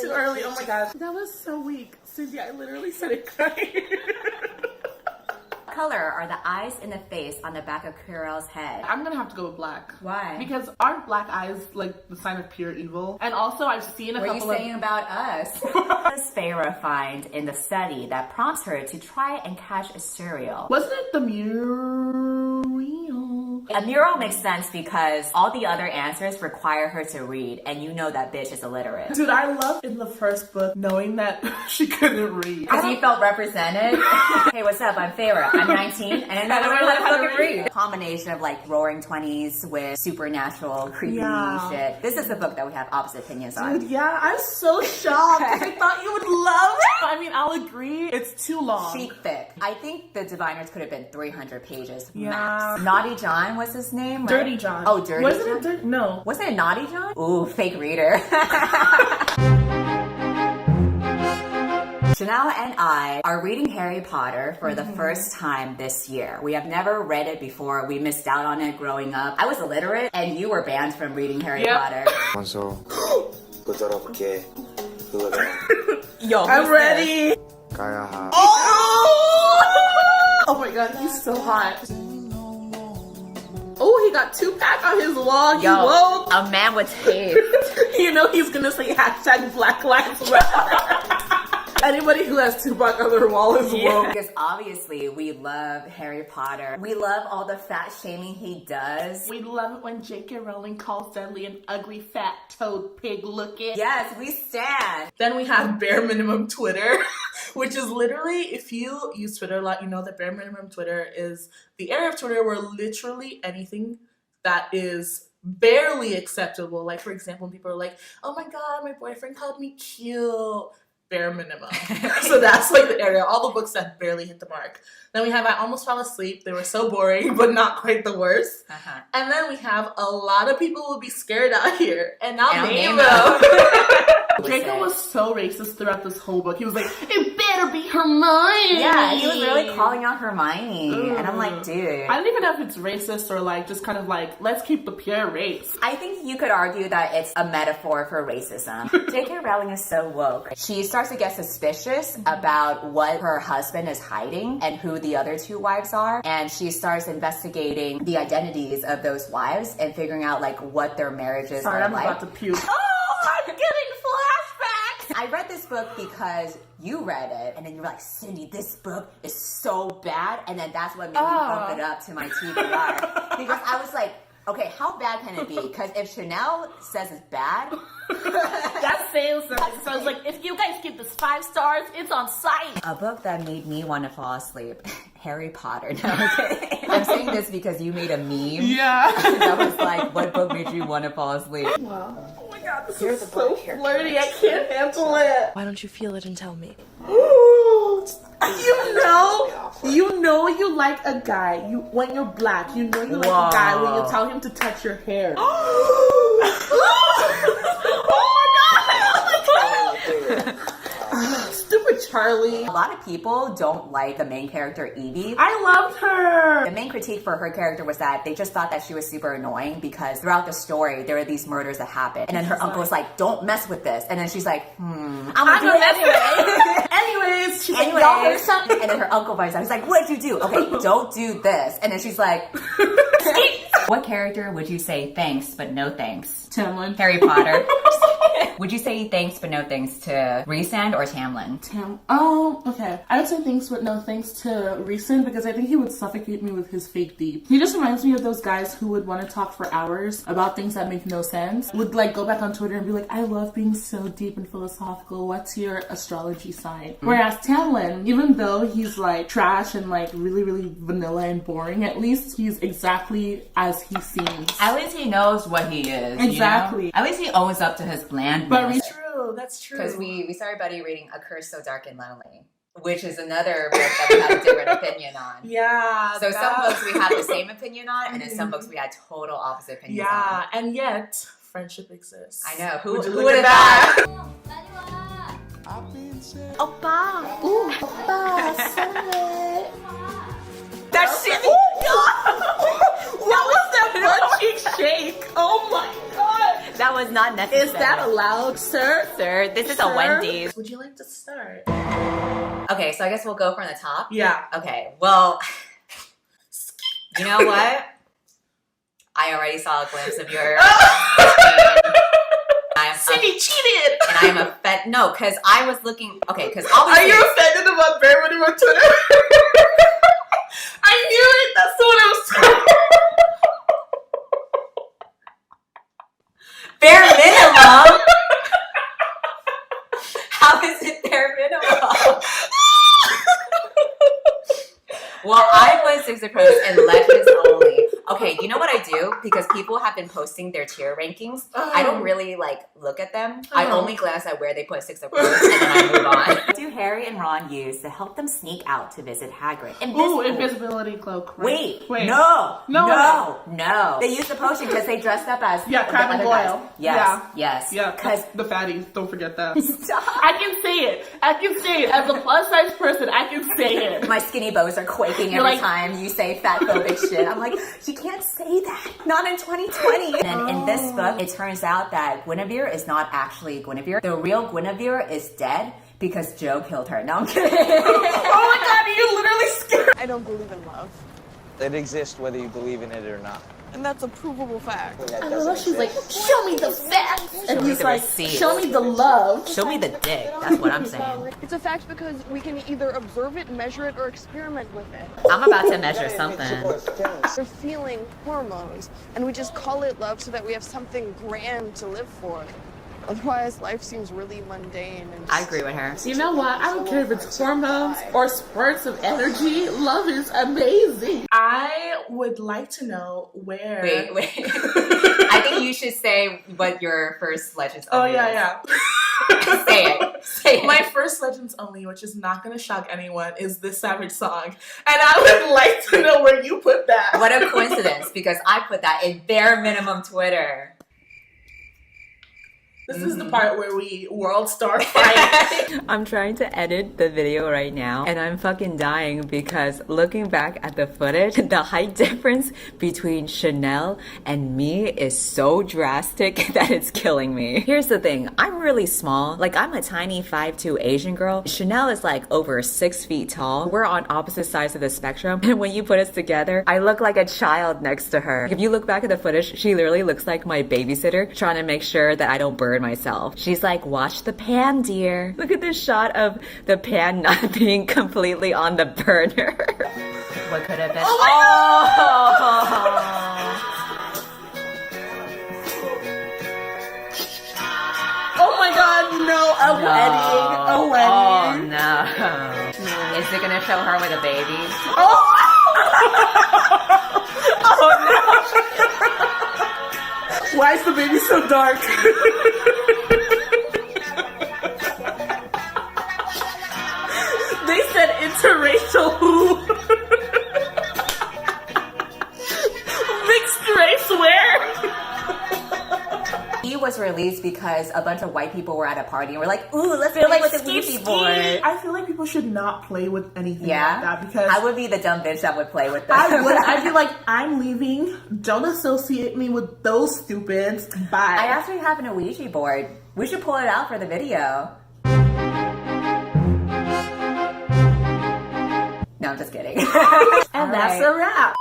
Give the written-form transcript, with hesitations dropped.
too early. Oh my god. That was so weak. Cindy, I literally started crying. Color are the eyes in the face on the back of Kurel's head? I'm gonna have to go with black. Why? Because aren't black eyes like the sign of pure evil? And also I've seen a couple of... What are you saying about us? What does Feyre find in the study that prompts her to try and catch a serial? Wasn't it the mural? A mural makes sense because all the other answers require her to read, and you know that bitch is illiterate. Dude, I love in the first book knowing that she couldn't read. Because you felt represented. Hey, what's up? I'm Feyre. I'm 19, and I never learned how to fucking read. A combination of like roaring 20s with supernatural, creepy shit. This is the book that we have opposite opinions on. Dude, yeah, I'm so shocked. I thought you would love it. I mean, I'll agree. It's too long. Sheet thick. I think the Diviners could have been 300 pages Yeah. max. Naughty John was his name, right? Dirty John. Oh, Dirty Wasn't John? it Dirty? No. Wasn't it Naughty John? Ooh, fake reader. Chanelle and I are reading Harry Potter for the first time this year. We have never read it before. We missed out on it growing up. I was illiterate, and you were banned from reading Harry Potter. Yo, I'm ready. Oh my god, he's so hot. Oh, he got 2-pack on his wall. He woke. A man with taste. You know he's gonna say hashtag Black Lives Matter. Anybody who has Tupac on their wall is woke. Because obviously we love Harry Potter. We love all the fat shaming he does. We love it when J.K. Rowling calls Dudley an ugly fat toad pig looking. Yes, we stand. Then we have bare minimum Twitter, which is literally, if you use Twitter a lot, you know that bare minimum Twitter is the area of Twitter where literally anything that is barely acceptable. Like, for example, when people are like, oh my god, my boyfriend called me cute. Bare minimum. So that's like the area. All the books that barely hit the mark. Then we have I Almost Fell Asleep. They were so boring, but not quite the worst. And then we have a lot of people will be scared out here. And now Nemo. Draco was so racist throughout this whole book. He was like, it better be Hermione. Yeah, he was really calling out Hermione. And I'm like, dude. I don't even know if it's racist or like just kind of like, let's keep the pure race. I think you could argue that it's a metaphor for racism. J.K. Rowling is so woke. She starts to get suspicious about what her husband is hiding and who the other two wives are. And she starts investigating the identities of those wives and figuring out like what their marriages are I'm like. about to puke. Oh, I'm getting flashbacks! I read this book because you read it, and then you were like, Cindy, this book is so bad, and then that's what made me bump it up to my TBR. Because I was like, okay, how bad can it be? Because if Chanelle says it's bad, that's saying something. So I was like, if you guys give this 5 stars, it's on site. A book that made me want to fall asleep. Harry Potter. No, okay. I'm saying this because you made a meme. Yeah. That was like, what book made you want to fall asleep? Wow. Oh my god, this is so flirty. I can't handle it. Why don't you feel it and tell me? You know you like a guy when you're black. You know you like a guy when you tell him to touch your hair. Oh my god! Stupid Charlie. A lot of people don't like the main character, Evie. I loved her. The main critique for her character was that they just thought that she was super annoying because throughout the story, there were these murders that happened. And then her uncle was like, don't mess with this. And then she's like, I'm gonna do it anyway. Anyways, she's like, y'all heard something? And then her uncle finds out. He's like, what'd you do? Okay, don't do this. And then she's like, what character would you say thanks, but no thanks? Tamlin. Harry Potter. Would you say thanks but no thanks to Rhysand or Tamlin? Okay. I would say thanks but no thanks to Rhysand because I think he would suffocate me with his fake deep. He just reminds me of those guys who would want to talk for hours about things that make no sense. Would like go back on Twitter and be like, I love being so deep and philosophical. What's your astrology sign? Whereas Tamlin, even though he's like trash and like really, really vanilla and boring, at least he's exactly as he seems. At least he knows what he is. Exactly. You know? At least he owns up to his blandness. But true, that's true. Because we started Buddy reading A Curse So Dark and Lonely, which is another book that we have a different opinion on. Yeah. So some books we have the same opinion on, and in some books we had total opposite opinions on. Yeah, and yet friendship exists. I know. Who would have thought? Oppa. Ooh, oppa. Sorry. That shit. What was that butt cheek shake? Oh my god. That was not necessary. Is that allowed, sir? Sir, this is Sir? a Wendy's. Would you like to start? Okay, so I guess we'll go from the top. Yeah. Okay, well, you know what? I already saw a glimpse of your. Cindy cheated! And I am offended. No, because I was looking. Okay, because Are you offended about bare minimum on Twitter? I knew it! That's the one I was talking. Bare minimum? How is it bare minimum? Well, I was Sixer Pros and Legends only. Okay, you know what I do? Because people have been posting their tier rankings. I don't really like look at them. I only glance at where they put Sixer Pros and then I move on. What do Harry and Ron use to help them sneak out to visit Hagrid? Ooh, invisibility cloak. Wait. No. They used the potion because they dressed up as Crab and Goyle. Yes. Yeah, Because the fatties. Don't forget that. Stop. I can say it. As a plus size person, I can say it. My skinny bows are quaking every time you say fat phobic shit. I'm like, you can't say that. Not in 2020. And in this book, it turns out that Guinevere is not actually Guinevere. The real Guinevere is dead because Joe killed her. No, I'm kidding. Oh my god, you literally scared. I don't believe in love. It exists whether you believe in it or not. And that's a provable fact. I love, she's like, show me the facts. And he's the like, receipt. show me the love. Show me the dick. That's what I'm saying. It's a fact because we can either observe it, measure it, or experiment with it. I'm about to measure something. We're feeling hormones, and we just call it love so that we have something grand to live for. Otherwise, life seems really mundane. And I agree with her. You know what? I don't care if it's hormones or spurts of energy. Love is amazing. I would like to know where. Wait. I think you should say what your first Legends Only is. Say it. My first Legends Only, which is not going to shock anyone, is this Savage song. And I would like to know where you put that. What a coincidence, because I put that in bare minimum Twitter. This is the part where we world star fight. I'm trying to edit the video right now and I'm fucking dying because looking back at the footage, the height difference between Chanelle and me is so drastic that it's killing me. Here's the thing, I'm really small. Like, I'm a tiny 5'2" Asian girl. Chanelle is like over 6 feet tall. We're on opposite sides of the spectrum, and when you put us together, I look like a child next to her. If you look back at the footage, she literally looks like my babysitter trying to make sure that I don't burn myself. She's like, watch the pan, dear. Look at this shot of the pan not being completely on the burner. What could have been? Oh my god, no, a wedding. Oh no. Is it gonna show her with a baby? Oh no. Why is the baby so dark? They said interracial who? Mixed race where? He was released because a bunch of white people were at a party and were like, ooh, let's play with the Ouija board. I feel like people should not play with anything like that because I would be the dumb bitch that would play with them. I would. I'd be like, I'm leaving. Don't associate me with those stupids. Bye. I actually have an Ouija board. We should pull it out for the video. No, I'm just kidding. And that's a wrap.